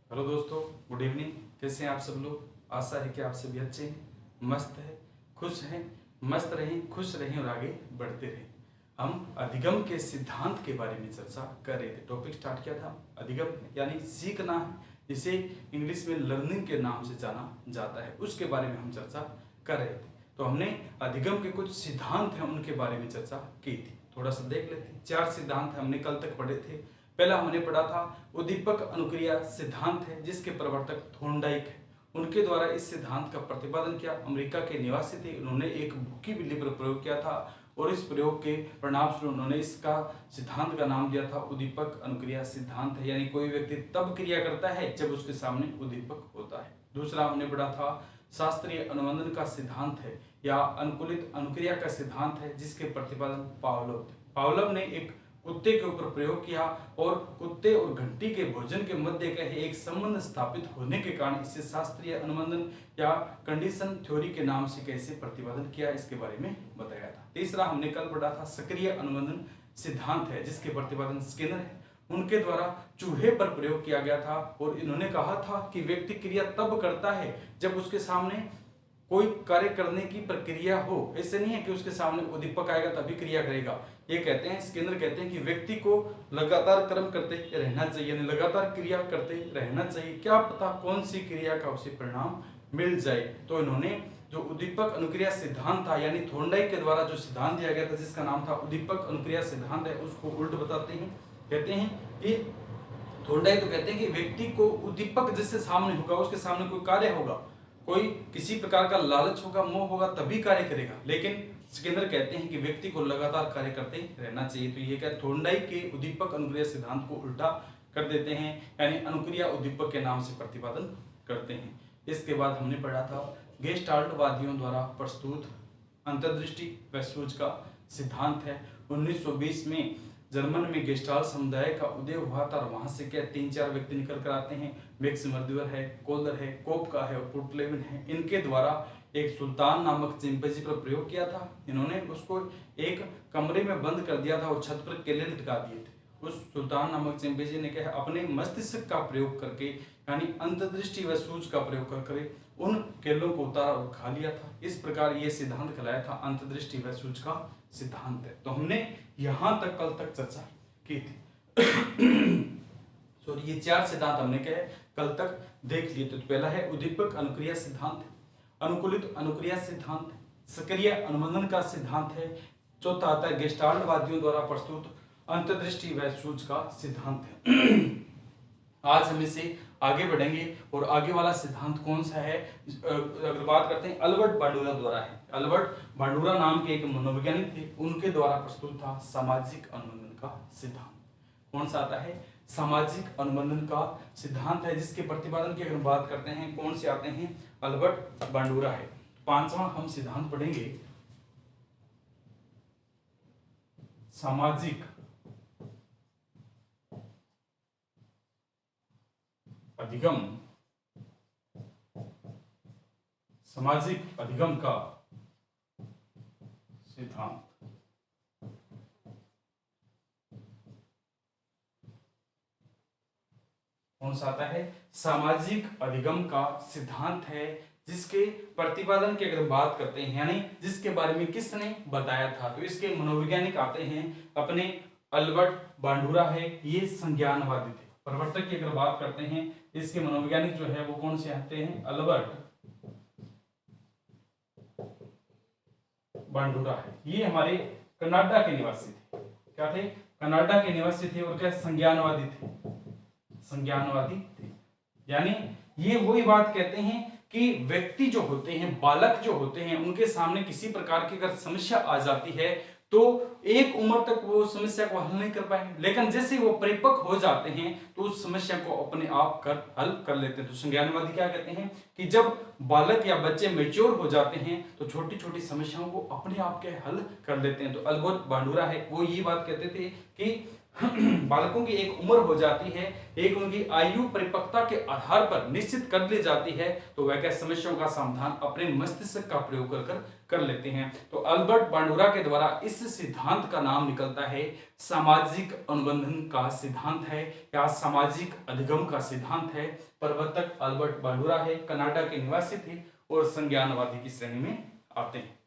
Hello दोस्तों, good evening. कैसे हैं आप सब लोग? आशा है कि आप सभी अच्छे हैं, मस्त हैं, खुश हैं। मस्त रहें, खुश रहें और आगे बढ़ते रहें। हम अधिगम के सिद्धांत के बारे में चर्चा कर रहे थे। टॉपिक स्टार्ट किया था अधिगम यानी सीखना है, जिसे इंग्लिश में लर्निंग के नाम से जाना जाता है, उसके बारे में हम चर्चा कर रहे थे। तो हमने अधिगम के कुछ सिद्धांत हैं उनके बारे में चर्चा की थी। थोड़ा सा देख लेते हैं। 4 सिद्धांत हमने कल तक पढ़े थे। पहला हमने पढ़ा था उद्दीपक अनुक्रिया सिद्धांत है, जिसके प्रवर्तक थॉर्नडाइक है। उनके द्वारा इस सिद्धांत का प्रतिपादन किया। अमेरिका के निवासी थे, उन्होंने एक भूखी बिल्ली पर प्रयोग किया था और इस प्रयोग के परिणाम स्वरूप उन्होंने इसका सिद्धांत का नाम दिया था उद्दीपक अनुक्रिया सिद्धांत है। यानी कोई व्यक्ति तब क्रिया करता है जब उसके सामने उद्दीपक होता है। दूसरा हमने पढ़ा था शास्त्रीय अनुबंधन का सिद्धांत है या अनुकूलित अनुक्रिया का सिद्धांत है, जिसके प्रतिपादन पावलोव थे। पावलोव ने एक कुत्ते के ऊपर प्रयोग किया और कुत्ते और घंटी के भोजन के मध्य का एक संबंध स्थापित होने के कारण इसे शास्त्रीय अनुबंधन या कंडीशन थ्योरी के नाम से कैसे प्रतिपादन किया, इसके बारे में बताया था। तीसरा हमने कल पढ़ा था सक्रिय अनुबंधन सिद्धांत है, जिसके प्रतिपादन स्किनर है। उनके द्वारा चूहे पर प्रयोग किया गया था और इन्होंने कहा था कि व्यक्ति क्रिया तब करता है जब उसके सामने कोई कार्य करने की प्रक्रिया हो। ऐसे नहीं है कि उसके सामने उद्दीपक आएगा तभी क्रिया करेगा। ये कहते हैं, स्किनर कहते हैं कि व्यक्ति को लगातार कर्म करते रहना चाहिए, यानी लगातार क्रिया करते रहना चाहिए। क्या पता कौन सी क्रिया का उसे परिणाम मिल जाए। तो इन्होंने जो उद्दीपक अनुक्रिया सिद्धांत था, यानी थॉर्नडाइक के द्वारा जो सिद्धांत दिया गया था, जिसका नाम था उद्दीपक अनुक्रिया सिद्धांत है, उसको उल्ट बताते हैं। कहते हैं कि थॉर्नडाइक तो कहते हैं कि व्यक्ति को उद्दीपक जिससे सामने होगा, उसके सामने कोई कार्य होगा, कोई किसी प्रकार का लालच होगा, मोह होगा, तभी कार्य करेगा। लेकिन स्किनर कहते हैं कि व्यक्ति को लगातार कार्य करते रहना चाहिए। तो ये क्या थॉर्नडाइक के उद्दीपक अनुक्रिया सिद्धांत को उल्टा कर देते हैं, यानी अनुक्रिया उद्दीपक के नाम से प्रतिपादन करते हैं। इसके बाद हमने पढ़ा था गेस्टाल्टवादियों द्वारा प्रस्तुत अंतर्दृष्टि व सूझ का सिद्धांत है। 1920 में जर्मन में गेस्टाल्ट समुदाय का उदय हुआ था और वहां से क्या 3-4 व्यक्ति निकल कर आते हैं। मैक्स मर्दिवर है, कोलर है, कोपका है और पुटलेविन है। इनके द्वारा एक सुल्तान नामक चिंपैंजी पर प्रयोग किया था। इन्होंने उसको एक कमरे में बंद कर दिया था और छत पर केले लटका दिए थे। उस सुल्तान नामक चिंपैंजी ने क्या अपने मस्तिष्क का प्रयोग करके, यानी अंतर्दृष्टि व सूझ का प्रयोग करके उन केलों को उतारा और खा लिया था। इस प्रकार ये सिद्धांत कहलाया था अंतर्दृष्टि व सूझ का सिद्धांत है। तो हमने यहां तक कल तक चर्चा की थी। सॉरी, ये 4 सिद्धांत हमने कहे कल तक देख लिए। तो पहला है उद्दीपक अनुक्रिया सिद्धांत, अनुकूलित अनुक्रिया सिद्धांत, सक्रिय अनुबंधन का सिद्धांत है। चौथा आता है गेस्टाल्टवादियों द्वारा प्रस्तुत अंतर्दृष्टि व सूझ का सिद्धांत है। आज हम इससे आगे बढ़ेंगे और आगे वाला सिद्धांत कौन सा है, अगर बात करते हैं अल्बर्ट बांडुरा द्वारा है। अल्बर्ट बांडुरा नाम के एक मनोवैज्ञानिक थे, उनके द्वारा प्रस्तुत था सामाजिक अनुबंधन का सिद्धांत। कौन सा आता है? सामाजिक अनुबंधन का सिद्धांत है, जिसके प्रतिपादन की अगर बात करते हैं कौन से आते हैं? अल्बर्ट बांडुरा है। 5वां हम सिद्धांत पढ़ेंगे सामाजिक अधिगम, सामाजिक अधिगम का सिद्धांत। कौन सा आता है? सामाजिक अधिगम का सिद्धांत है, जिसके प्रतिपादन की अगर बात करते हैं, यानी जिसके बारे में किसने बताया था, तो इसके मनोवैज्ञानिक आते हैं अपने अल्बर्ट बांडुरा है। ये संज्ञानवादी थे। प्रवर्तक की अगर बात करते हैं, इसके मनोवैज्ञानिक जो है वो कौन से आते हैं? अल्बर्ट बांडुरा है। ये हमारे कनाडा के निवासी थे। क्या थे? कनाडा के निवासी थे और क्या संज्ञानवादी थे? संज्ञानवादी थे। यानी ये वही बात कहते हैं कि व्यक्ति जो होते हैं, बालक जो होते हैं, उनके सामने किसी प्रकार की अगर समस्या आ जाती है तो एक उम्र तक वो समस्या को हल नहीं कर पाएंगे, लेकिन जैसे वो परिपक्व हो जाते हैं तो उस समस्या को अपने आप हल कर लेते हैं। तो संज्ञानवादी क्या कहते हैं कि जब बालक या बच्चे मैच्योर हो जाते हैं तो छोटी छोटी समस्याओं को अपने आप के हल कर लेते हैं। तो अल्बर्ट बांडुरा है वो ये बात कहते थे कि बालकों की एक उम्र हो जाती है, एक उनकी आयु परिपक्वता के आधार पर निश्चित कर ली जाती है, तो वह क्या समस्याओं का समाधान अपने मस्तिष्क का प्रयोग कर लेते हैं। तो अल्बर्ट बांडुरा के द्वारा इस सिद्धांत का नाम निकलता है सामाजिक अनुबंधन का सिद्धांत है या सामाजिक अधिगम का सिद्धांत है। प्रवर्तक अल्बर्ट बांडुरा है, कनाडा के निवासी थे और संज्ञानवादी की श्रेणी में आते हैं।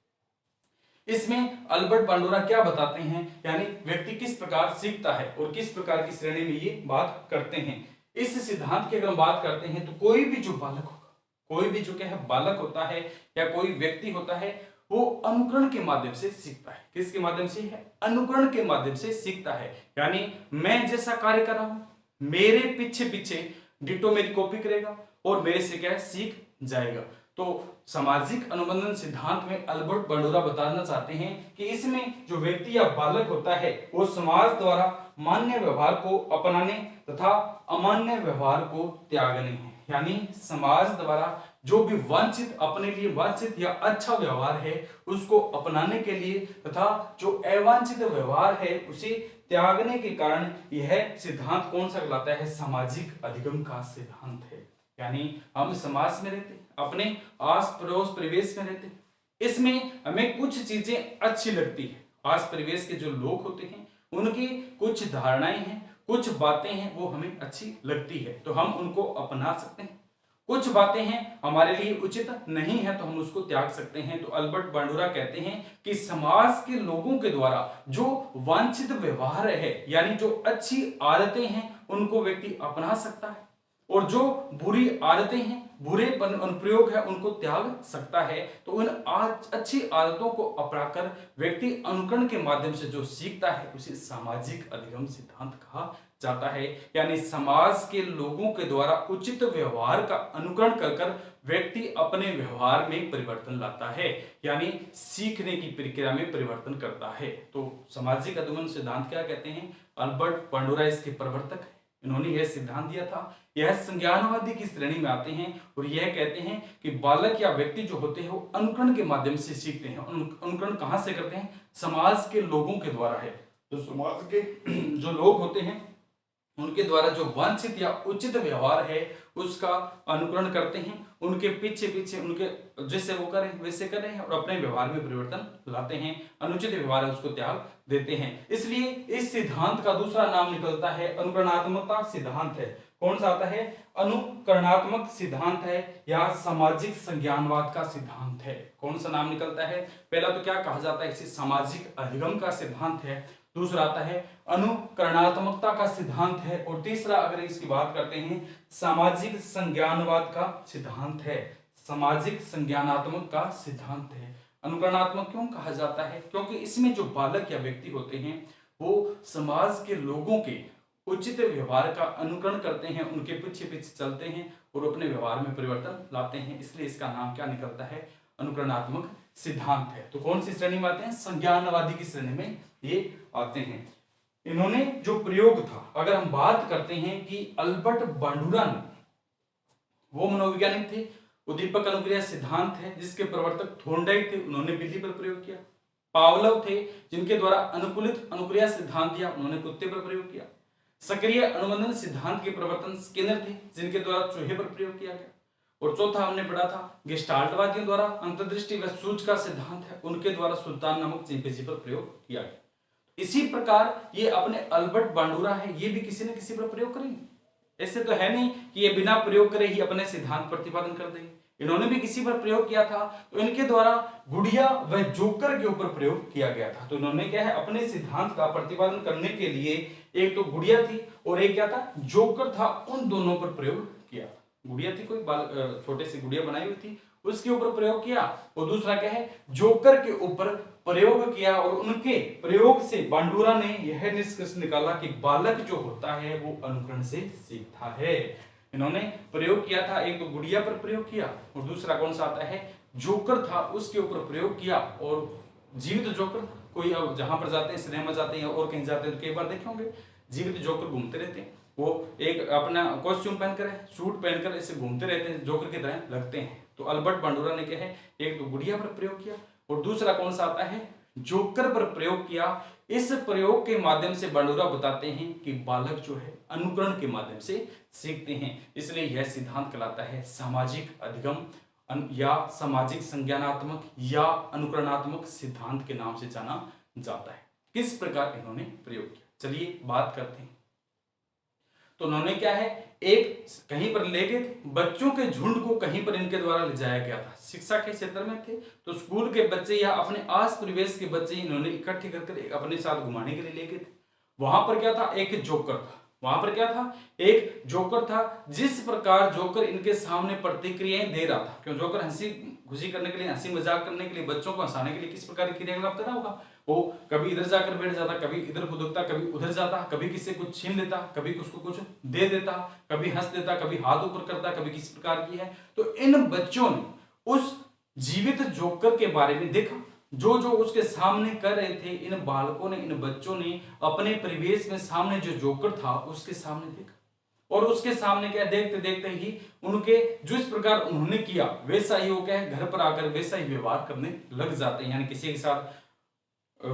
इसमें अल्बर्ट बांडुरा क्या बताते हैं, यानी व्यक्ति किस प्रकार सीखता है और किस प्रकार की श्रेणी में ये बात करते हैं। इस सिद्धांत की अगर हम बात करते हैं तो कोई भी जो बालक होगा, कोई भी जो क्या है बालक होता है या कोई व्यक्ति होता है, वो अनुकरण के माध्यम से सीखता है। किसके माध्यम से है? अनुकरण के माध्यम से सीखता है। यानी मैं जैसा कार्य कर रहा हूं, मेरे पीछे पीछे डिटो मेरी कॉपी करेगा और मेरे से क्या सीख जाएगा। तो सामाजिक अनुबंधन सिद्धांत में अल्बर्ट बांडुरा बताना चाहते हैं कि इसमें जो व्यक्ति या बालक होता है वो समाज द्वारा मान्य व्यवहार को अपनाने तथा अमान्य व्यवहार को त्यागने हैं। यानी समाज द्वारा जो भी वांछित, अपने लिए वांछित या अच्छा व्यवहार है उसको अपनाने के लिए तथा जो अवांछित व्यवहार है उसे त्यागने के कारण यह सिद्धांत कौन सा कहलाता है? सामाजिक अधिगम का सिद्धांत है। यानी हम समाज में रहते, अपने आस पड़ोस परिवेश में रहते, इसमें हमें कुछ चीजें अच्छी लगती है। आस परिवेश के जो लोग होते हैं उनकी कुछ धारणाएं हैं, कुछ बातें हैं, वो हमें अच्छी लगती है तो हम उनको अपना सकते हैं। कुछ बातें हैं हमारे लिए उचित नहीं है तो हम उसको त्याग सकते हैं। तो अल्बर्ट बांडुरा कहते हैं कि समाज के लोगों के द्वारा जो वांछित व्यवहार है, यानी जो अच्छी आदतें हैं, उनको व्यक्ति अपना सकता है और जो बुरी आदतें हैं, बुरे अनुप्रयोग है, उनको त्याग सकता है। तो उन अच्छी आदतों को अपनाकर व्यक्ति अनुकरण के माध्यम से जो सीखता है उसे सामाजिक अधिगम सिद्धांत कहा जाता है। यानी समाज के लोगों के द्वारा उचित व्यवहार का अनुकरण कर व्यक्ति अपने व्यवहार में परिवर्तन लाता है, यानी सीखने की प्रक्रिया में परिवर्तन करता है। तो सामाजिक अधिगम सिद्धांत क्या कहते हैं? अल्बर्ट बांडुरा इसके प्रवर्तक, इन्होंने यह सिद्धांत दिया था। यह संज्ञानवादी की श्रेणी में आते हैं और यह कहते हैं कि बालक या व्यक्ति जो होते हैं वो अनुकरण के माध्यम से सीखते हैं। अनुकरण कहां से करते हैं? समाज के लोगों के द्वारा है। तो समाज के जो लोग होते हैं उनके द्वारा जो वांछित या उचित व्यवहार है उसका अनुकरण करते हैं, उनके पीछे पीछे उनके जैसे वो करें वैसे करें और अपने व्यवहार में परिवर्तन लाते हैं। अनुचित व्यवहार है उसको त्याग देते हैं। इसलिए इस सिद्धांत का दूसरा नाम निकलता है अनुकरणात्मकता सिद्धांत है। कौन सा आता है? अनुकरणात्मक सिद्धांत है या सामाजिक संज्ञानवाद का सिद्धांत है। कौन सा नाम निकलता है? पहला तो क्या कहा जाता है? इसे सामाजिक अधिगम का सिद्धांत है। दूसरा आता है अनुकरणात्मकता का सिद्धांत है और तीसरा अगर इसकी बात करते हैं सामाजिक संज्ञानवाद का सिद्धांत है। सामाजिक संज्ञानात्मक का सिद्धांत है। अनुकरणात्मक क्यों कहा जाता है? क्योंकि इसमें जो बालक या व्यक्ति होते हैं वो समाज के लोगों के उचित व्यवहार का अनुकरण करते हैं, उनके पीछे पीछे चलते हैं और अपने व्यवहार में परिवर्तन लाते हैं। इसलिए इसका नाम क्या निकलता है? अनुकरणात्मक सिद्धांत है। तो कौन सी श्रेणी में आते हैं? संज्ञानवादी की श्रेणी में ये आते हैं। इन्होंने जो प्रयोग था, अगर हम बात करते हैं कि अल्बर्ट बांडुरा ने, वो मनोवैज्ञानिक थे, उद्दीपक अनुक्रिया सिद्धांत है जिसके प्रवर्तक थोर्नडाइक थे, उन्होंने बिल्ली पर प्रयोग किया। पावलोव थे जिनके द्वारा अनुकूलित अनुक्रिया सिद्धांत दिया, उन्होंने कुत्ते पर प्रयोग किया। सक्रिय अनुबंधन सिद्धांत के प्रवर्तन स्किनर थे जिनके द्वारा चूहे पर प्रयोग किया गया। और चौथा हमने पढ़ा था गेस्टाल्टवादियों द्वारा अंतर्दृष्टि व सूच का सिद्धांत है, उनके द्वारा सुल्तान नामक चिंपैंजी पर प्रयोग किया गया। इसी प्रकार ये अपने अल्बर्ट बांडुरा है, ये भी किसी न किसी पर प्रयोग करेंगे। ऐसे तो है नहीं कि ये बिना प्रयोग करे ही अपने सिद्धांत प्रतिपादन कर देंगे, इन्होंने भी किसी पर प्रयोग किया था। तो इनके द्वारा गुड़िया व जोकर के ऊपर प्रयोग किया गया था। तो इन्होंने क्या है अपने सिद्धांत का प्रतिपादन करने के लिए एक तो गुड़िया थी और एक क्या था? जोकर था, उन दोनों पर प्रयोग किया था। गुड़िया थी, कोई छोटे सी गुड़िया बनाई हुई थी, उसके ऊपर प्रयोग किया और दूसरा क्या है? जोकर के ऊपर प्रयोग किया। और उनके प्रयोग से बांडुरा ने यह निष्कर्ष निकाला कि बालक जो होता है वो अनुकरण से सीखता है। इन्होंने प्रयोग किया था, एक तो गुड़िया पर प्रयोग किया और दूसरा कौन सा आता है? जोकर था, उसके ऊपर प्रयोग किया। और जीवित जोकर, कोई अब जहां पर जाते हैं, सिनेमा जाते हैं और कहीं जाते हैं तो कई बार देखे होंगे जीवित जोकर घूमते रहते हैं। वो एक अपना कॉस्ट्यूम पहनकर, सूट पहनकर ऐसे घूमते रहते हैं, जोकर की तरह लगते हैं। तो अल्बर्ट बांडुरा ने क्या है? एक तो गुड़िया पर प्रयोग किया और दूसरा कौन सा आता है? जोकर पर प्रयोग किया। इस प्रयोग के माध्यम से बांडुरा बताते हैं कि बालक जो है अनुकरण के माध्यम से सीखते हैं, इसलिए यह सिद्धांत कहलाता है सामाजिक अधिगम या सामाजिक संज्ञानात्मक या अनुकरणात्मक सिद्धांत के नाम से जाना जाता है। किस प्रकार इन्होंने प्रयोग किया, चलिए बात करते हैं। तो उन्होंने क्या है, एक कहीं पर ले गए थे, बच्चों के झुंड को कहीं पर इनके द्वारा ले जाया गया था। शिक्षा के क्षेत्र में थे तो स्कूल के बच्चे या अपने आस परिवेश के बच्चे इन्होंने इकट्ठे करके अपने साथ घुमाने के लिए ले गए थे। वहां पर क्या था, एक जोकर था। वहां पर क्या था, एक जोकर था। जिस प्रकार जोकर इनके सामने प्रतिक्रियाएं दे रहा था, क्यों जोकर हंसी खुशी करने के लिए, हंसी मजाक करने के लिए, बच्चों को हंसाने के लिए किस प्रकार की क्रियाकलाप कर रहा होगा। वो कभी इधर जाकर बैठ जाता, कभी इधर फुदकता, कभी उधर जाता, कभी किसी को छीन लेता, कभी उसको कुछ दे देता, कभी हंस देता, कभी हाथ ऊपर करता, कभी किस प्रकार की है। तो इन बच्चों ने उस जीवित जोकर के बारे में देखा, जो जो उसके सामने कर रहे थे। इन बालकों ने, इन बच्चों ने अपने परिवेश में सामने जो जोकर था उसके सामने देखा, और उसके सामने क्या, देखते देखते ही उनके जिस प्रकार उन्होंने किया वैसा ही वो क्या है, घर पर आकर वैसा ही व्यवहार करने लग जाते हैं। यानी किसी के साथ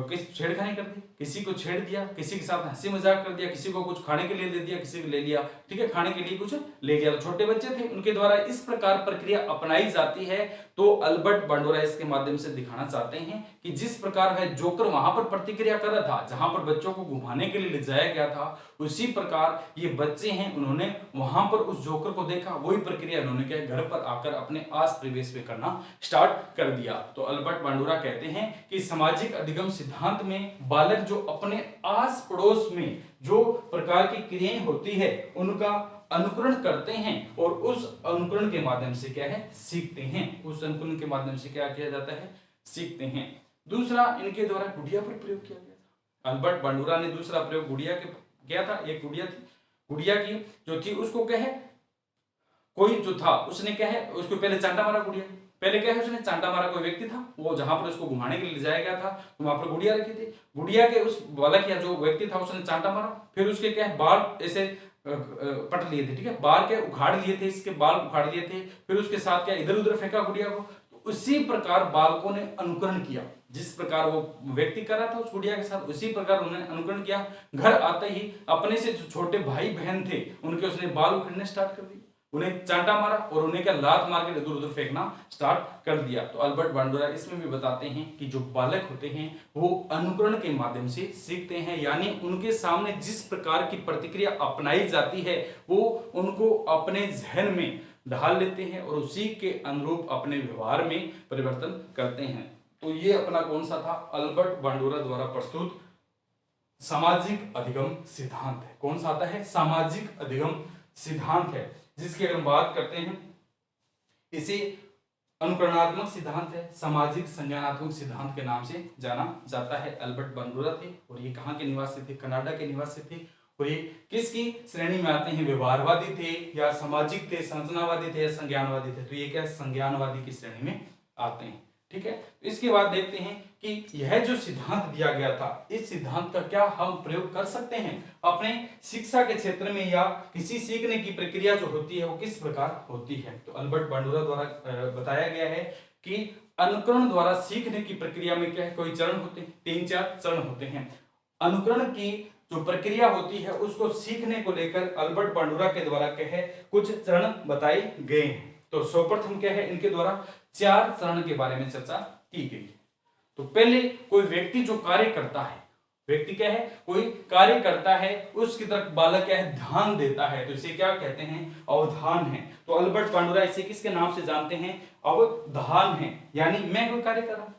किस छेड़खानी कर दी, किसी को छेड़ दिया, किसी के साथ हंसी मजाक कर दिया, किसी को कुछ खाने के लिए दे दिया, किसी को ले लिया, ठीक है, खाने के लिए कुछ ले लिया। तो छोटे बच्चे थे, उनके द्वारा इस प्रकार प्रक्रिया अपनाई जाती है। तो अल्बर्ट बांडुरा इसके माध्यम से दिखाना चाहते हैं कि जिस प्रकार वह जोकर वहां पर प्रतिक्रिया कर रहा था, जहां पर बच्चों को घुमाने के लिए ले जाया गया था, उसी प्रकार ये बच्चे हैं, उन्होंने वहां पर उस जोकर को देखा, वही प्रक्रिया उन्होंने क्या, घर पर आकर अपने आस परिवेश में करना स्टार्ट कर दिया। तो अल्बर्ट बांडुरा कहते हैं कि सामाजिक अधिगम सिद्धांत में बालक जो अपने आस पड़ोस में जो प्रकार की क्रियाएं होती है उनका अनुकरण करते हैं, और उस अनुकरण के माध्यम से क्या है, सीखते हैं। उस अनुकरण के माध्यम से क्या किया जाता है, सीखते हैं। दूसरा, इनके द्वारा गुड़िया पर प्रयोग किया गया था। अल्बर्ट बांडुरा ने दूसरा प्रयोग गुड़िया के किया था। एक गुड़िया थी, गुड़िया की जो थी उसको क्या है, कोई जो था उसने क्या है, उसको पहले चांटा मारा। गुड़िया पहले क्या है, उसने चांटा मारा। कोई व्यक्ति था, वो जहां पर उसको घुमाने के लिए ले जाया गया था, तो वहां पर गुड़िया रखी थी। गुड़िया के उस बालक या जो व्यक्ति था उसने चांटा मारा, फिर उसके क्या है, बाल ऐसे पट लिए थे, ठीक है, बाल के उखाड़ लिए थे, इसके बाल उखाड़ लिए थे, फिर उसके साथ क्या इधर उधर फेंका गुड़िया को। तो उसी प्रकार बालकों ने अनुकरण किया, जिस प्रकार वो व्यक्ति कर रहा था उस गुड़िया के साथ, उसी प्रकार उन्होंने अनुकरण किया। घर आते ही अपने से जो छोटे भाई बहन थे उनके उसने बाल उखड़ने स्टार्ट कर दिए, उन्हें चांटा मारा और उन्हें क्या, लात मार के इधर उधर फेंकना स्टार्ट कर दिया। तो अल्बर्ट बांडुरा इसमें भी बताते हैं कि जो बालक होते हैं वो अनुकरण के माध्यम से सीखते हैं, यानी उनके सामने जिस प्रकार की प्रतिक्रिया अपनाई जाती है वो उनको अपने जहन में ढाल लेते हैं और उसी के अनुरूप अपने व्यवहार में परिवर्तन करते हैं। तो ये अपना कौन सा था, अल्बर्ट बांडुरा द्वारा प्रस्तुत सामाजिक अधिगम सिद्धांत है। कौन सा आता है, सामाजिक अधिगम सिद्धांत है, जिसकी अगर हम बात करते हैं इसे अनुकरणात्मक सिद्धांत है, सामाजिक संज्ञानात्मक सिद्धांत के नाम से जाना जाता है। अल्बर्ट बांडुरा थे और ये कहाँ के निवासी थे, कनाडा के निवासी थे। और ये किसकी श्रेणी में आते हैं, व्यवहारवादी थे या सामाजिक थे, संरचनावादी थे या संज्ञानवादी थे। तो ये क्या, संज्ञानवादी की श्रेणी में आते हैं, ठीक है। तो इसके बाद देखते हैं कि यह जो सिद्धांत दिया गया था, इस सिद्धांत का क्या हम प्रयोग कर सकते हैं अपने शिक्षा के क्षेत्र में, या किसी सीखने की प्रक्रिया जो होती है वो किस प्रकार होती है। तो अल्बर्ट बांडुरा द्वारा बताया गया है कि अनुकरण द्वारा सीखने की प्रक्रिया में क्या है, कोई चरण होते हैं, 3-4 चरण होते हैं। अनुकरण की जो प्रक्रिया होती है उसको सीखने को लेकर अल्बर्ट बांडुरा के द्वारा क्या है, कुछ चरण बताए गए हैं। तो सर्वप्रथम क्या है, इनके द्वारा 4 चरण के बारे में चर्चा की गई है। तो पहले कोई व्यक्ति जो कार्य करता है, व्यक्ति क्या है, कोई कार्य करता है, उसकी तरफ बालक क्या है, ध्यान देता है, तो इसे क्या कहते हैं, अवधान है। तो अल्बर्ट बांडुरा इसे किसके नाम से जानते हैं, अवधान है। यानी मैं कोई कार्य कर रहा हूं,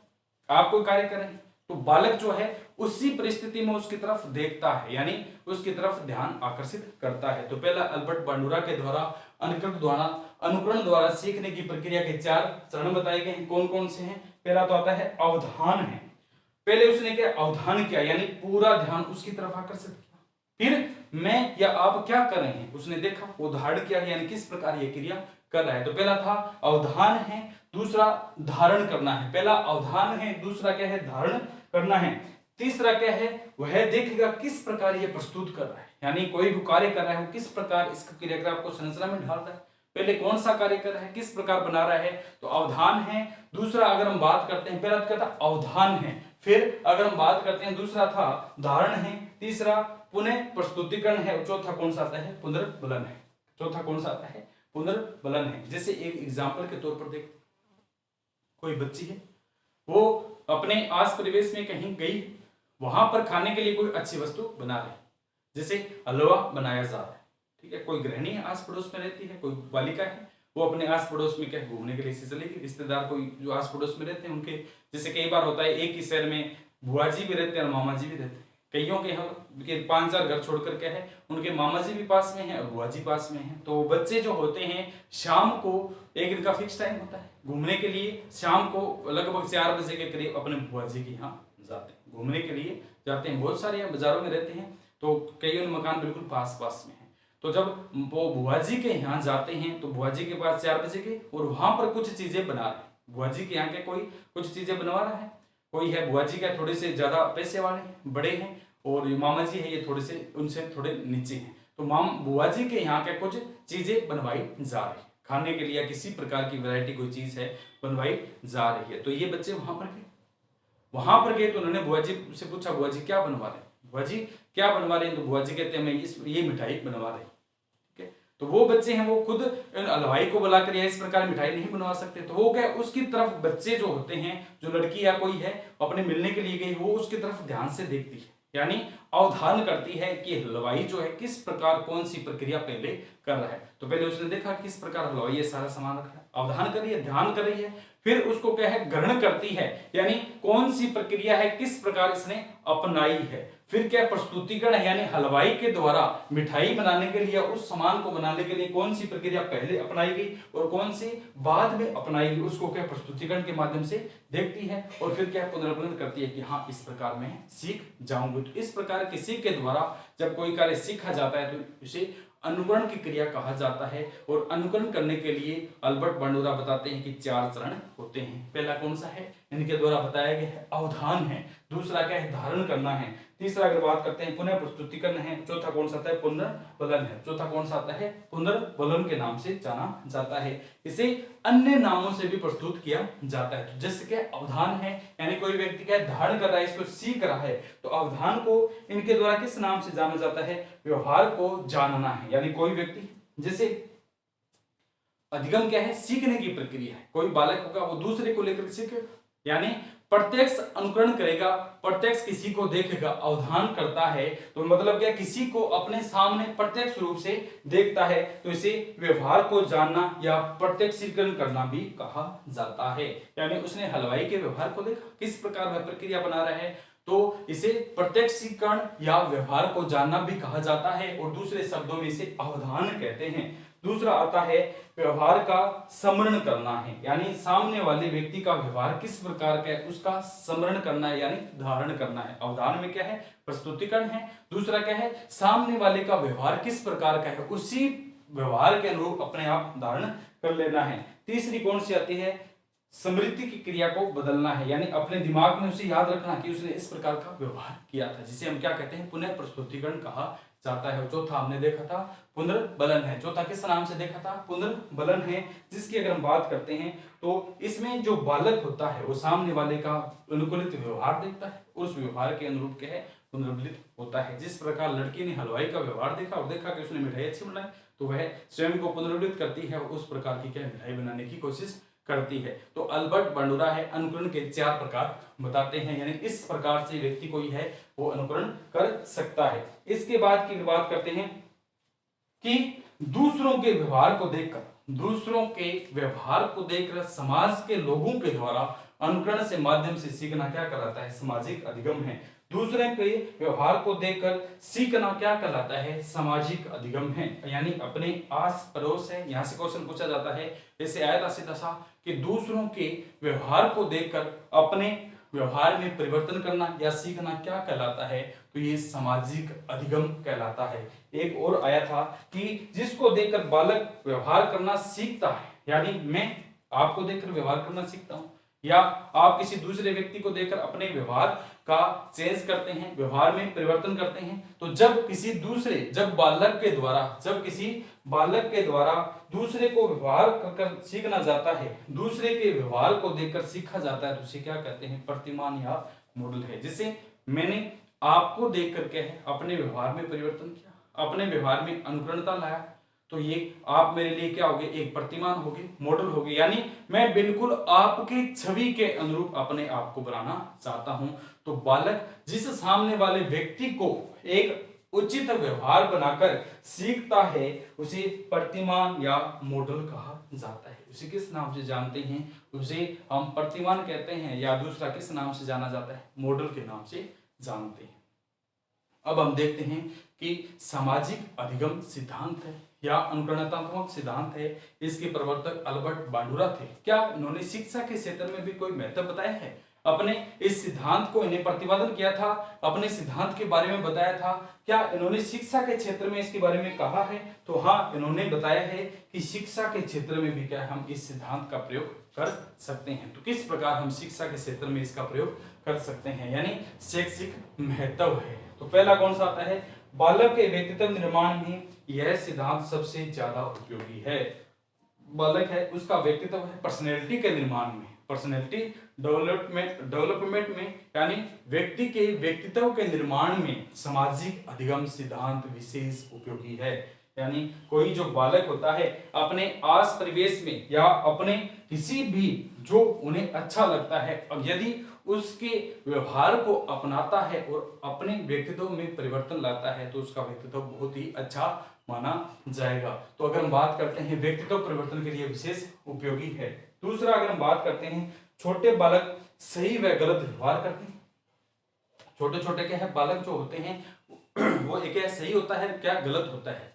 आप कोई कार्य कर रहे हैं, तो बालक जो है उसी परिस्थिति में उसकी तरफ देखता है, यानी उसकी तरफ ध्यान आकर्षित करता है। तो पहला अल्बर्ट बांडुरा के द्वारा अनुकरण द्वारा सीखने की प्रक्रिया के 4 चरण बताए गए हैं। कौन कौन से हैं, पहला तो आता है अवधान है। पहले उसने क्या, अवधान किया, यानी पूरा ध्यान उसकी तरफ आकर्षित किया। फिर मैं या आप क्या कर रहे हैं उसने देखा, वो धारण किया, यानी किस प्रकार ये क्रिया कर रहा है। तो पहला था अवधान है, दूसरा धारण करना है। पहला अवधान है, दूसरा क्या है, धारण करना है, तीसरा क्या है, वह देखेगा किस प्रकार ये प्रस्तुत कर रहा है, यानी कोई भी कार्य कर रहा है वो किस प्रकार इस क्रियाकलाप को संरचना में ढाल रहा है, पहले कौन सा कार्य कर रहा है, किस प्रकार बना रहा है। तो अवधान है। दूसरा अगर हम बात करते हैं, पहला तो कहता अवधान है, फिर अगर हम बात करते हैं, दूसरा था धारण है, तीसरा पुनः प्रस्तुतिकरण है, और चौथा कौन सा आता है, पुनर्बलन है। चौथा कौन सा आता है, पुनर्बलन है। जैसे एक एग्जाम्पल के तौर पर देख, कोई बच्ची है, वो अपने आस परिवेश में कहीं गई, वहां पर खाने के लिए कोई अच्छी वस्तु बना रही, जैसे हलवा बनाया जा रहा है, ठीक है। कोई गृहिणी आस पड़ोस में रहती है, कोई बालिका है, वो अपने आस पड़ोस में क्या घूमने के लिए चलेगी, रिश्तेदार कोई जो आस पड़ोस में रहते हैं उनके, जैसे कई बार होता है एक ही शहर में बुआ जी भी रहते हैं और मामा जी भी रहते हैं, कईयों के 5-4 घर छोड़कर क्या है, उनके मामा जी भी पास में है और बुआ जी पास में है। तो बच्चे जो होते हैं शाम को, एक इनका फिक्स टाइम होता है घूमने के लिए, शाम को लगभग 4 बजे के करीब अपने बुआ जी के यहाँ जाते हैं, घूमने के लिए जाते हैं। बहुत सारे बाजारों में रहते हैं, तो कई मकान बिल्कुल पास पास में है। तो जब वो बुआ जी के यहाँ जाते हैं तो बुआ जी के पास 4 बजे के, और वहां पर कुछ चीजें बना रहे हैं, बुआ जी के यहाँ के कोई कुछ चीजें बनवा रहा है, कोई है बुआ जी का थोड़े से ज्यादा पैसे वाले बड़े हैं, और मामा जी है ये थोड़े से उनसे थोड़े नीचे हैं। तो बुआ जी के यहाँ के कुछ चीजें बनवाई जा रही, खाने के लिए किसी प्रकार की वैरायटी कोई चीज है बनवाई जा रही है। तो ये बच्चे वहां पर गए तो उन्होंने बुआ जी से पूछा, बुआ जी क्या बनवा रहे, बुआ जी क्या बनवा रहे हैं, तो बुआ जी कहते हैं मैं ये मिठाई बनवा रहे, ठीक है। तो वो बच्चे हैं वो खुद हलवाई को बुलाकर या इस प्रकार मिठाई नहीं बनवा सकते, तो वो क्या उसकी तरफ बच्चे जो होते हैं, जो लड़की या कोई है अपने मिलने के लिए गई, वो उसकी तरफ ध्यान से देखती है, यानी अवधान करती है कि हलवाई जो है किस प्रकार कौन सी प्रक्रिया पहले कर रहा है। तो पहले उसने देखा किस प्रकार हलवाई ये सारा सामान रखा है, अवधान कर रही है, ध्यान कर रही है, फिर उसको क्या है ग्रहण करती है, यानी कौन सी प्रक्रिया है किस प्रकार इसने अपनाई है। फिर क्या प्रस्तुतिकरण है, यानी हलवाई के द्वारा मिठाई बनाने के लिए, उस सामान को बनाने के लिए कौन सी प्रक्रिया पहले अपनाई गई और कौन सी बाद में अपनाई गई, उसको क्या प्रस्तुतिकरण के माध्यम से देखती है, और फिर क्या पुनर्बलन करती है कि हाँ इस प्रकार मैं सीख जाऊंगी। तो इस प्रकार किसी के द्वारा जब कोई कार्य सीखा जाता है तो इसे अनुकरण की क्रिया कहा जाता है। और अनुकरण करने के लिए अल्बर्ट बांडुरा बताते हैं कि 4 चरण होते हैं। पहला कौन सा है, इनके द्वारा बताया गया है अवधान है, दूसरा क्या है धारण करना है, तीसरा अगर बात करते हैं पुनः प्रस्तुतिकरण है, चौथा कौन सा आता है पुनर्बलन है, चौथा कौन सा आता है पुनर्बलन के नाम से जाना जाता है। इसे अन्य नामों से भी प्रस्तुत किया जाता है। तो जैसे क्या अवधान है, यानी कोई व्यक्ति क्या धारण कर रहा है, इसको सीख रहा है, तो अवधान को इनके द्वारा किस नाम से जाना जाता है, व्यवहार को जानना है। यानी कोई व्यक्ति, जैसे अधिगम क्या है, सीखने की प्रक्रिया है, कोई बालक होगा वो दूसरे को लेकर सीखे, यानी प्रत्यक्ष अनुकरण करेगा, प्रत्यक्ष किसी को देखेगा, अवधान करता है, तो मतलब क्या किसी को अपने सामने प्रत्यक्ष रूप से देखता है, तो इसे व्यवहार को जानना या प्रत्यक्षीकरण करना भी कहा जाता है। यानी उसने हलवाई के व्यवहार को देखा, किस प्रकार वह प्रक्रिया बना रहा है, तो इसे प्रत्यक्षीकरण या व्यवहार को जानना भी कहा जाता है, और दूसरे शब्दों में इसे अवधान कहते हैं। दूसरा आता है व्यवहार का स्मरण करना है, यानी सामने वाले व्यक्ति का व्यवहार किस प्रकार का है उसका स्मरण करना है, यानी धारण करना है। अवधान में क्या है, प्रस्तुतिकरण है, दूसरा क्या है सामने वाले का व्यवहार किस प्रकार का है उसी व्यवहार के अनुरूप अपने आप धारण कर लेना है। तीसरी कौन सी आती है, स्मृति की क्रिया को बदलना है, यानी अपने दिमाग में उसे याद रखना कि उसने इस प्रकार का व्यवहार किया था, जिसे हम क्या कहते हैं पुनः प्रस्तुतिकरण कहा जाता है। चौथा हमने देखा था पुनर्बलन है, चौथा किस नाम से देखा था, पुनर्बलन है, जिसकी अगर हम बात करते हैं तो इसमें जो बालक होता है वो सामने वाले का अनुकूलित व्यवहार देखता है, उस व्यवहार के अनुरूप क्या है पुनर्बलित होता है। जिस प्रकार लड़की ने हलवाई का व्यवहार देखा और देखा कि उसने मिठाई अच्छी बनाई, तो वह स्वयं को पुनर्बलित करती है और उस प्रकार की क्या मिठाई बनाने की कोशिश करती है। तो अल्बर्ट बांडुरा है अनुकरण के 4 प्रकार बताते हैं, यानी इस प्रकार से व्यक्ति कोई है वो अनुकरण कर सकता है। इसके बाद की बात करते हैं कि दूसरों के व्यवहार को देखकर समाज के लोगों के द्वारा अनुकरण से माध्यम से सीखना क्या कहलाता है, सामाजिक अधिगम है। दूसरे के व्यवहार को देखकर सीखना क्या कहलाता है, सामाजिक अधिगम है। यानी अपने आस पड़ोस है, यहां से क्वेश्चन पूछा जाता है, जैसे आया था सीधा सा कि दूसरों के व्यवहार को देखकर अपने व्यवहार में परिवर्तन करना या सीखना क्या कहलाता है, तो ये सामाजिक अधिगम कहलाता है। एक और आया था कि जिसको देखकर बालक व्यवहार करना सीखता है, यानी मैं आपको देखकर व्यवहार करना सीखता हूं, या आप किसी दूसरे व्यक्ति को देखकर अपने व्यवहार का चेंज करते हैं, व्यवहार में परिवर्तन करते हैं। तो जब किसी बालक के द्वारा दूसरे को व्यवहार कर सीखना जाता है, दूसरे के व्यवहार को देखकर सीखा जाता है, तो उसे क्या कहते हैं, प्रतिमान या मॉडल है, जिसे मैंने आपको देख करके है अपने व्यवहार में परिवर्तन किया, अपने व्यवहार में अनुकरणता लाया, तो ये आप मेरे लिए क्या होगे, एक प्रतिमान होगे, मॉडल होगे। यानी मैं बिल्कुल आपके छवि के अनुरूप अपने आप को बनाना चाहता हूं। तो बालक जिस सामने वाले व्यक्ति को एक उचित व्यवहार बनाकर सीखता है उसे प्रतिमान या मॉडल कहा जाता है। उसे किस नाम से जानते हैं, उसे हम प्रतिमान कहते हैं, या दूसरा किस नाम से जाना जाता है, मॉडल के नाम से जानते हैं। अब हम देखते हैं कि सामाजिक अधिगम सिद्धांत है या अनुकरणनात्मक सिद्धांत है, इसके प्रवर्तक अल्बर्ट बांडुरा थे। क्या इन्होंने शिक्षा के क्षेत्र में भी कोई महत्व बताया है? अपने इस सिद्धांत को इन्हें प्रतिपादन किया था, अपने सिद्धांत के बारे में बताया था। क्या इन्होंने शिक्षा के क्षेत्र में इसके बारे में कहा है? तो हाँ, इन्होंने बताया है कि शिक्षा के क्षेत्र में भी क्या हम इस सिद्धांत का प्रयोग कर सकते हैं। तो किस प्रकार हम शिक्षा के क्षेत्र में इसका प्रयोग कर सकते हैं, यानी शैक्षिक महत्व है। तो पहला कौन सा आता है, बालक के व्यक्तित्व निर्माण में यह सिद्धांत सबसे ज्यादा उपयोगी है। बालक है उसका व्यक्तित्व है पर्सनैलिटी के निर्माण में, पर्सनैलिटी डेवलपमेंट में, यानी व्यक्ति के व्यक्तित्व के निर्माण में सामाजिक अधिगम सिद्धांत विशेष उपयोगी है। यानी कोई जो बालक होता है अपने आस परिवेश में या अपने किसी भी जो उन्हें अच्छा लगता है, अब यदि उसके व्यवहार को अपनाता है और अपने व्यक्तित्व में परिवर्तन लाता है तो उसका व्यक्तित्व बहुत ही अच्छा माना जाएगा। तो अगर हम बात करते हैं व्यक्तित्व परिवर्तन के लिए विशेष उपयोगी है। दूसरा अगर हम बात करते हैं छोटे बालक सही व गलत व्यवहार करते हैं। छोटे छोटे क्या है बालक जो होते हैं वो एक सही होता है क्या गलत होता है।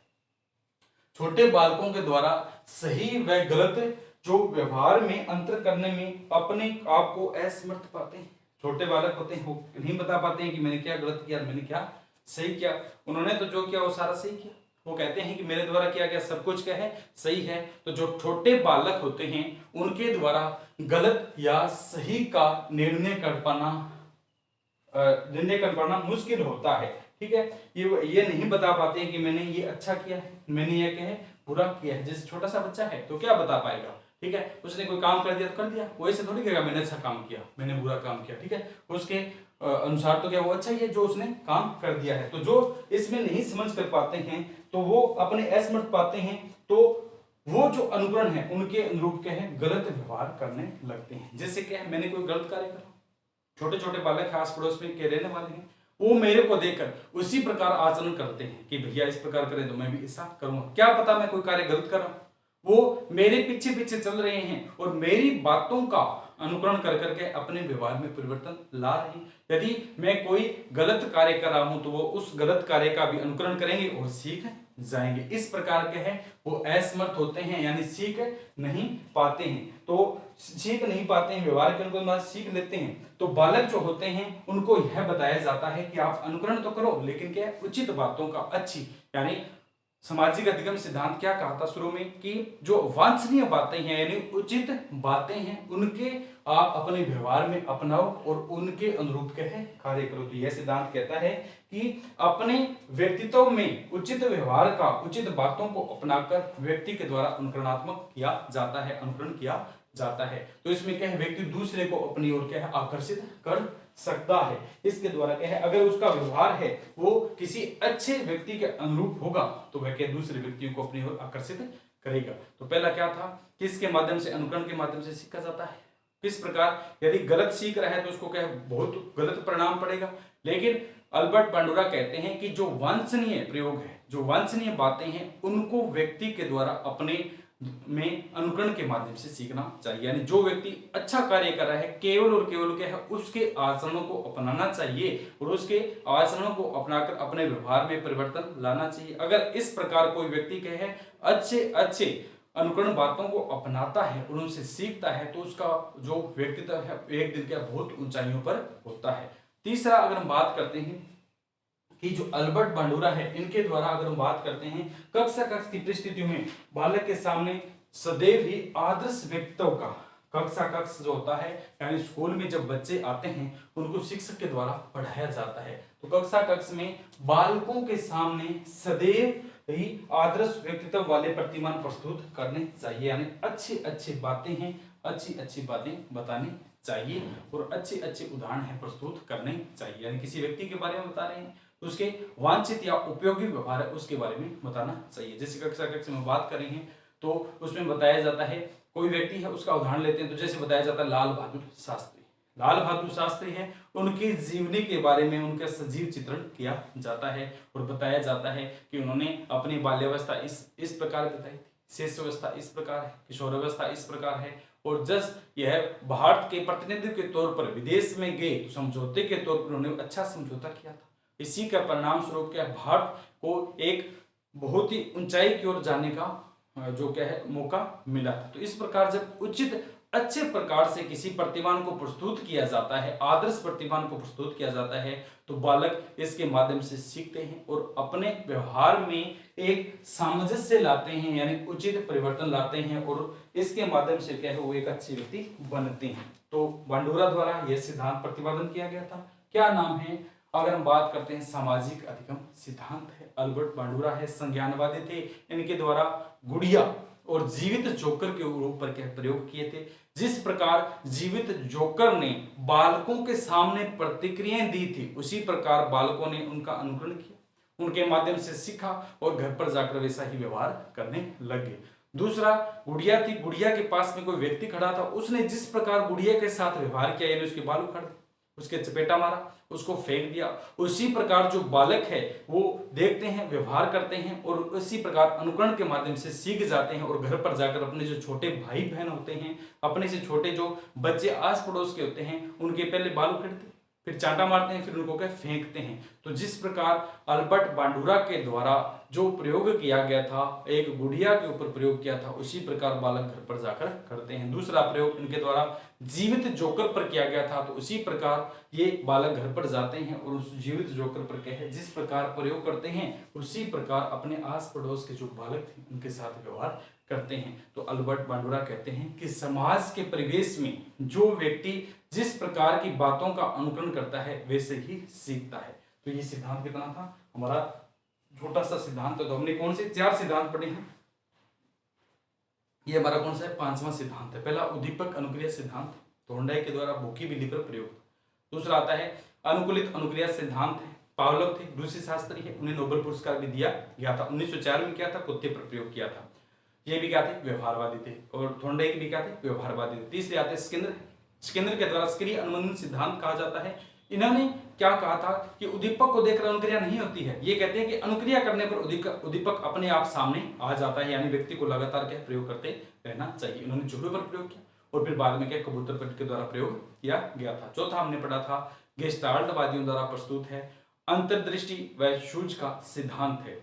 छोटे बालकों के द्वारा सही व गलत जो व्यवहार में अंतर करने में अपने आप को असमर्थ पाते हैं। छोटे बालक होते हैं वो नहीं बता पाते हैं कि मैंने क्या गलत किया, मैंने क्या सही किया। उन्होंने तो जो किया वो सारा सही किया, वो कहते हैं कि मेरे द्वारा किया गया सब कुछ क्या है सही है। तो जो छोटे बालक होते हैं उनके द्वारा गलत या सही का निर्णय कर पाना मुश्किल होता है। ठीक है, ये नहीं बता पाते हैं कि मैंने ये अच्छा किया है, मैंने ये क्या है बुरा किया है। जैसे छोटा सा बच्चा है तो क्या बता पाएगा, ठीक है, उसने कोई काम कर दिया तो कर दिया, वो ऐसे थोड़ी कहेगा मैंने अच्छा काम किया, मैंने बुरा काम किया। ठीक है, उसके अनुसार तो क्या वो अच्छा ही है जो उसने काम कर दिया है। तो जो इसमें नहीं समझ कर पाते हैं तो वो अपने असमर्थ पाते हैं, तो वो जो अनुकरण है उनके अनुरूप क्या है गलत व्यवहार करने लगते हैं। जैसे क्या है मैंने कोई गलत कार्य करा, छोटे छोटे बालक आस पड़ोस में के रहने वाले हैं, वो मेरे को देखकर उसी प्रकार आचरण करते हैं कि भैया इस प्रकार करें तो मैं भी ऐसा करूंगा। क्या पता मैं कोई कार्य गलत कर रहा हूं, वो मेरे पीछे पीछे चल रहे हैं और मेरी बातों का अनुकरण कर करके अपने व्यवहार में परिवर्तन ला रहे हैं। यदि मैं कोई गलत कार्य कर रहा हूं तो वो उस गलत कार्य का भी अनुकरण करेंगे और सीख जाएंगे। इस प्रकार के हैं वो असमर्थ होते हैं, यानी सीख नहीं पाते हैं। तो सीख नहीं पाते हैं, व्यवहार के अनुकूल सीख लेते हैं। तो बालक जो होते हैं उनको यह बताया जाता है कि आप अनुकरण तो करो लेकिन क्या उचित बातों का, अच्छी यानी सामाजिक अधिगम सिद्धांत क्या कहा था शुरू में कि जो वांछनीय बातें हैं यानी उचित बातें हैं उनके आप अपने व्यवहार में अपनाओ और उनके अनुरूप के कार्य करो। तो यह सिद्धांत कहता है कि अपने व्यक्तित्व में उचित व्यवहार का, उचित बातों को अपनाकर व्यक्ति के द्वारा अनुकरणात्मक किया जाता है, अनुकरण किया जाता है। तो इसमें क्या है व्यक्ति दूसरे को अपनी ओर क्या है आकर्षित कर सकता है। इसके द्वारा क्या है अगर उसका व्यवहार है वो किसी अच्छे व्यक्ति के अनुरूप होगा तो वह क्या दूसरे व्यक्तियों को अपनी ओर आकर्षित करेगा। तो पहला क्या था, किसके माध्यम से, अनुकरण के माध्यम से सीखा जाता है। किस प्रकार, यदि गलत सीख रहा है तो उसको क्या बहुत गलत परिणाम पड़ेगा। लेकिन अल्बर्ट बांडुरा कहते हैं कि जो वांछनीय प्रयोग है, जो वांछनीय बातें हैं उनको व्यक्ति के द्वारा अपने में अनुकरण के माध्यम से सीखना चाहिए। यानी जो व्यक्ति अच्छा कार्य कर रहा है केवल और केवल क्या है उसके आचरणों को अपनाना चाहिए और उसके आचरणों को अपनाकर अपने व्यवहार में परिवर्तन लाना चाहिए। अगर इस प्रकार कोई व्यक्ति कहे अच्छे अच्छे अनुकरण बातों को अपनाता है और उनसे सीखता है तो उसका जो व्यक्तित्व है एक दिन क्या बहुत ऊंचाइयों पर होता है। तीसरा अगर हम बात करते हैं कि जो अल्बर्ट बांडुरा है इनके द्वारा अगर हम बात करते हैं कक्षा कक्ष की परिस्थितियों में बालक के सामने सदैव ही आदर्श व्यक्तित्व का, कक्षा कक्ष जो होता है यानी स्कूल में जब बच्चे आते हैं उनको शिक्षक के द्वारा पढ़ाया जाता है। तो कक्षा कक्ष में बालकों के सामने सदैव ही आदर्श व्यक्तित्व वाले प्रतिमान प्रस्तुत करने चाहिए, यानी अच्छी अच्छी बातें हैं, अच्छी अच्छी बातें बतानी चाहिए और अच्छे अच्छे उदाहरण है प्रस्तुत करने चाहिए। यानी किसी व्यक्ति के बारे में बता रहे हैं तो उसके वांछित या उपयोगी व्यवहार है उसके बारे में बताना चाहिए। जैसे कक्षा में बात कर रहे हैं तो उसमें बताया जाता है, कोई व्यक्ति है उसका उदाहरण लेते हैं तो जैसे बताया जाता है लाल बहादुर शास्त्री। लाल बहादुर शास्त्री है, उनकी जीवनी के बारे में उनका सजीव चित्रण किया जाता है और बताया जाता है कि उन्होंने अपनी बाल्यावस्था इस प्रकार बिताई थी, शिष्यावस्था इस प्रकार है, किशोरावस्था इस प्रकार है, और जब यह भारत के प्रतिनिधि के तौर पर विदेश में गए तो समझौते के तौर पर उन्होंने अच्छा समझौता किया था। इसी का परिणाम स्वरूप क्या भारत को एक बहुत ही ऊंचाई की ओर जाने का जो क्या है मौका मिला था। तो इस प्रकार जब उचित अच्छे प्रकार से किसी प्रतिभान को प्रस्तुत किया जाता है, आदर्श प्रतिभान को प्रस्तुत किया जाता है, तो बालक इसके माध्यम से सीखते हैं और अपने व्यवहार में एक सामंजस्य लाते हैं, यानी उचित परिवर्तन लाते हैं और इसके माध्यम से क्या है वो एक अच्छे व्यक्ति बनते हैं। तो बांडुरा द्वारा यह सिद्धांत प्रतिपादन किया गया था। क्या नाम है? अगर हम बात करते हैं सामाजिक अधिगम सिद्धांत है, अल्बर्ट बांडुरा है, संज्ञानवादी थे। इनके द्वारा गुड़िया और जीवित जोकर के रूप पर क्या प्रयोग किए थे। जिस प्रकार जीवित जोकर ने बालकों के सामने प्रतिक्रियाएं दी थी उसी प्रकार बालकों ने उनका अनुकरण किया, उनके माध्यम से सीखा और घर पर जाकर वैसा ही व्यवहार करने लगे। दूसरा गुड़िया थी, गुड़िया के पास में कोई व्यक्ति खड़ा था, उसने जिस प्रकार गुड़िया के साथ व्यवहार किया, यानी उसके बाल उखाड़ दिए, उसके चपेटा मारा, उसको फेंक दिया, उसी प्रकार जो बालक है वो देखते हैं, व्यवहार करते हैं और उसी प्रकार अनुकरण के माध्यम से सीख जाते हैं और घर पर जाकर अपने जो छोटे भाई बहन होते हैं, अपने से छोटे जो बच्चे आस पड़ोस के होते हैं, उनके पहले बाल उखाड़ते हैं, फिर चांटा मारते हैं, फिर उनको क्या फेंकते हैं। तो जिस प्रकार अल्बर्ट बांडुरा के द्वारा जो प्रयोग किया गया था, एक गुड़िया के ऊपर प्रयोग किया था, उसी प्रकार बालक घर पर जाकर करते हैं। दूसरा प्रयोग इनके द्वारा जीवित जोकर पर किया गया था, तो उसी प्रकार ये बालक घर पर जाते हैं और उस जीवित जोकर पर क्या है जिस प्रकार प्रयोग करते हैं उसी प्रकार अपने आस पड़ोस के जो बालक थे उनके साथ व्यवहार करते हैं। तो अल्बर्ट बांडुरा कहते हैं कि समाज के परिवेश में जो व्यक्ति जिस प्रकार की बातों का अनुकरण करता है वैसे ही सीखता है। तो ये सिद्धांत कितना था हमारा, छोटा सा सिद्धांत। तो हमने कौन से 4 सिद्धांत पढ़े हैं, ये हमारा कौन सा है 5वां सिद्धांत है। पहला उद्दीपक अनुक्रिया सिद्धांत, थॉर्नडाइक के द्वारा भूखी बिल्ली पर प्रयोग। दूसरा आता है अनुकूलित अनुक्रिया सिद्धांत है, पावलोव थे, रूसी शास्त्री है, उन्हें नोबेल पुरस्कार भी दिया गया था, 1904 में किया था, कुत्ते पर प्रयोग किया था। ये भी क्या थे व्यवहारवादी थे, और थॉर्नडाइक भी क्या थे व्यवहारवादी थे। तीसरे आते स्किनर, स्किनर के द्वारा सक्रिय अनुबंधन सिद्धांत कहा जाता है। इन्होंने क्या कहा था कि उद्दीपक को देखकर अनुक्रिया नहीं होती है, ये कहते हैं कि अनुक्रिया करने पर उद्दीपक अपने आप सामने आ जाता है, यानी व्यक्ति को लगातार क्या प्रयोग करते रहना चाहिए। इन्होंने चूहे पर प्रयोग किया और फिर बाद में क्या कबूतर पर के द्वारा प्रयोग किया गया था। चौथा हमने पढ़ा था गेस्टाल्टवादियों द्वारा प्रस्तुत है अंतर्दृष्टि व सूझ का सिद्धांत है,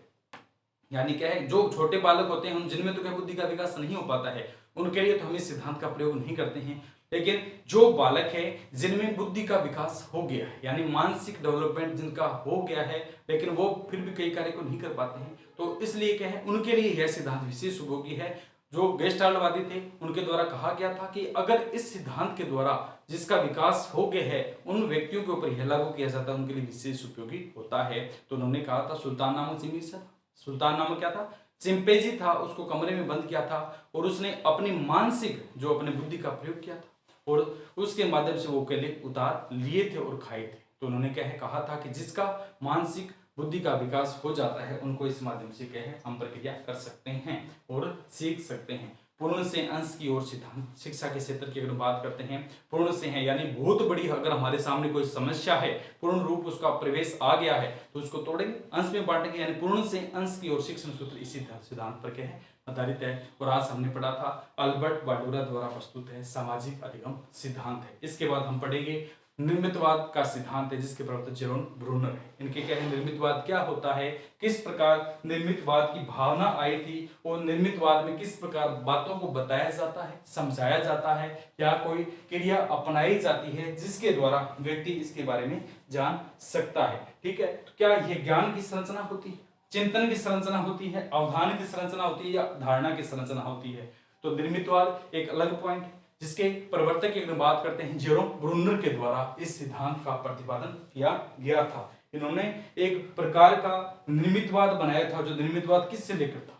यानी क्या है जो छोटे बालक होते हैं जिनमें तो क्या बुद्धि का विकास नहीं हो पाता है, उनके लिए तो हम इस सिद्धांत का प्रयोग नहीं करते हैं। लेकिन जो बालक है जिनमें बुद्धि का विकास हो गया है, यानी मानसिक डेवलपमेंट जिनका हो गया है लेकिन वो फिर भी कई कार्य को नहीं कर पाते हैं, तो इसलिए क्या है उनके लिए यह सिद्धांत विशेष उपयोगी है। जो गेस्टाल्टवादी थे उनके द्वारा कहा गया था कि अगर इस सिद्धांत के द्वारा जिसका विकास हो गया है उन व्यक्तियों के ऊपर यह लागू किया जाता है उनके लिए विशेष उपयोगी होता है। तो उन्होंने कहा था सुल्तान नामक चिंपैंजी, सुल्तान नामक क्या था चिंपैंजी था, उसको कमरे में बंद किया था और उसने अपनी मानसिक जो अपने बुद्धि का प्रयोग किया था और उसके माध्यम से वो केले उतार लिए थे और खाए थे। तो उन्होंने क्या है कहा था कि जिसका मानसिक बुद्धि का विकास हो जाता है उनको इस माध्यम से क्या है हम प्रक्रिया कर सकते हैं और सीख सकते हैं। पूर्ण से अंश की ओर सिद्धांत, शिक्षा के क्षेत्र की अगर बात करते हैं पूर्ण से है, यानी बहुत बड़ी अगर हमारे सामने कोई समस्या है, पूर्ण रूप उसका प्रवेश आ गया है तो उसको तोड़ेंगे, अंश में बांटेंगे, यानी पूर्ण से अंश की ओर शिक्षण सूत्र इसी सिद्धांत पर क्या है आधारित है। और आज हमने पढ़ा था अल्बर्ट बांडुरा द्वारा प्रस्तुत है सामाजिक अधिगम सिद्धांत है। इसके बाद हम पढ़ेंगे निर्मितवाद का सिद्धांत है जिसके प्रवर्तक जेरोम ब्रूनर है। इनके क्या है निर्मितवाद क्या होता है, किस प्रकार निर्मितवाद की भावना आई थी और निर्मितवाद में किस प्रकार बातों को बताया जाता है, समझाया जाता है या कोई क्रिया अपनाई जाती है जिसके द्वारा व्यक्ति इसके बारे में जान सकता है। ठीक है, तो क्या यह ज्ञान की संरचना होती है, चिंतन की संरचना होती है, अवधान की संरचना होती है या धारणा की संरचना होती है। तो निर्मितवाद एक अलग पॉइंट है जिसके प्रवर्तक की अगर बात करते हैं जेरोम ब्रूनर के द्वारा इस सिद्धांत का प्रतिपादन किया गया था। इन्होंने एक प्रकार का निर्मितवाद बनाया था जो निर्मितवाद किससे लेकर था,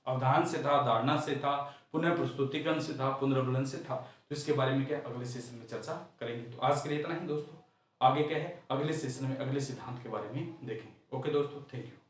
अवधान से था, धारणा से था, पुनः प्रस्तुतिकरण से था, पुनर्वलन से था। तो इसके बारे में क्या अगले सेशन में चर्चा करेंगे। तो आज के लिए इतना ही दोस्तों, आगे क्या है अगले सेशन में अगले सिद्धांत के बारे में देखेंगे। ओके दोस्तों, थैंक यू।